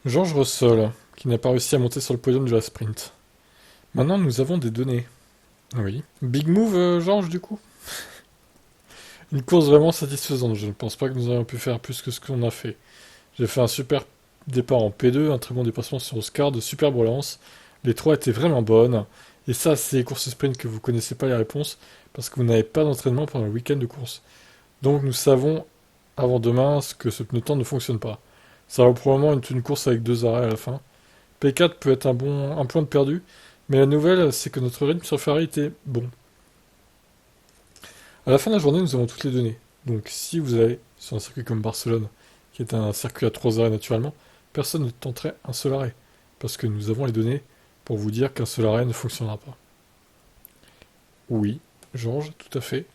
George Russell, qui n'a pas réussi à monter sur le podium de la sprint. Maintenant, nous avons des données. Oui. Big move, George, du coup? Une course vraiment satisfaisante. Je ne pense pas que nous ayons pu faire plus que ce qu'on a fait. J'ai fait un super départ en P2, un très bon dépassement sur Oscar, de superbes relances. Les trois étaient vraiment bonnes. Et ça, c'est les courses sprint que vous connaissez pas les réponses, parce que vous n'avez pas d'entraînement pendant le week-end de course. Donc nous savons avant demain que ce pneu temps ne fonctionne pas. Ça va probablement être une course avec deux arrêts à la fin. P4 peut être un point de perdu, mais la nouvelle, c'est que notre rythme sur Ferrari était bon. À la fin de la journée, nous avons toutes les données. Donc si vous allez sur un circuit comme Barcelone, qui est un circuit à trois arrêts naturellement, personne ne tenterait un seul arrêt, parce que nous avons les données pour vous dire qu'un seul arrêt ne fonctionnera pas. Oui, Georges, tout à fait.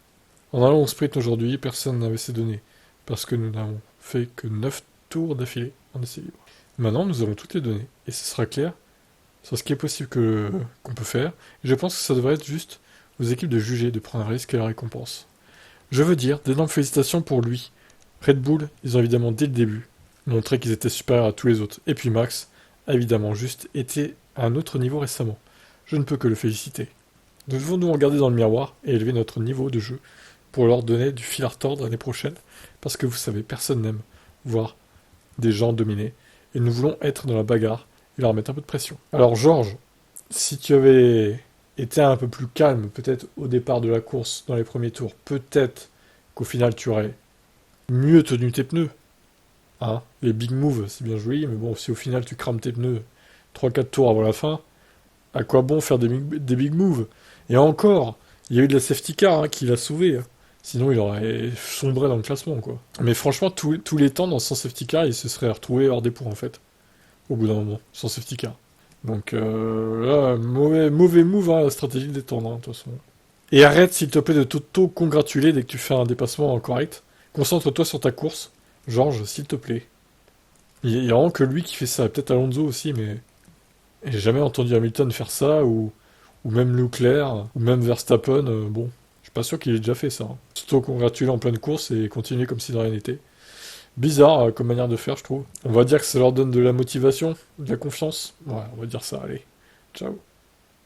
En allant au sprint aujourd'hui, personne n'avait ces données, parce que nous n'avons fait que 9 tours d'affilée en essai libre. Maintenant, nous avons toutes les données, et ce sera clair sur ce qui est possible qu'on peut faire, et je pense que ça devrait être juste aux équipes de juger, de prendre un risque et la récompense. Je veux dire, d'énormes félicitations pour lui. Red Bull, ils ont évidemment dès le début montré qu'ils étaient supérieurs à tous les autres, et puis Max a évidemment juste été à un autre niveau récemment. Je ne peux que le féliciter. Nous devons nous regarder dans le miroir et élever notre niveau de jeu pour leur donner du fil à retordre l'année prochaine, parce que vous savez, personne n'aime voir des gens dominés, et nous voulons être dans la bagarre et leur mettre un peu de pression. Alors Georges, si tu avais été un peu plus calme, peut-être au départ de la course, dans les premiers tours, peut-être qu'au final tu aurais mieux tenu tes pneus. Hein, les big moves, c'est bien joli, mais bon, si au final tu crames tes pneus 3-4 tours avant la fin, à quoi bon faire des big moves? Et encore, il y a eu de la safety car qui l'a sauvé. Sinon, il aurait sombré dans le classement, quoi. Mais franchement, tous les temps, dans son safety car, il se serait retrouvé hors des points, en fait. Au bout d'un moment, sans safety car. Donc là, mauvais move, hein, la stratégie de détendre, hein, de toute façon. Et arrête, s'il te plaît, de t'auto-congratuler dès que tu fais un dépassement correct. Concentre-toi sur ta course. Georges, s'il te plaît. Il y a vraiment que lui qui fait ça. Peut-être Alonso aussi, mais j'ai jamais entendu Hamilton faire ça, ou même Leclerc, ou même Verstappen. Bon, je suis pas sûr qu'il ait déjà fait ça. Hein. S'auto-congratuler en pleine course et continuer comme si de rien n'était. Bizarre comme manière de faire, je trouve. On va dire que ça leur donne de la motivation, de la confiance. Ouais, on va dire ça, allez. Ciao.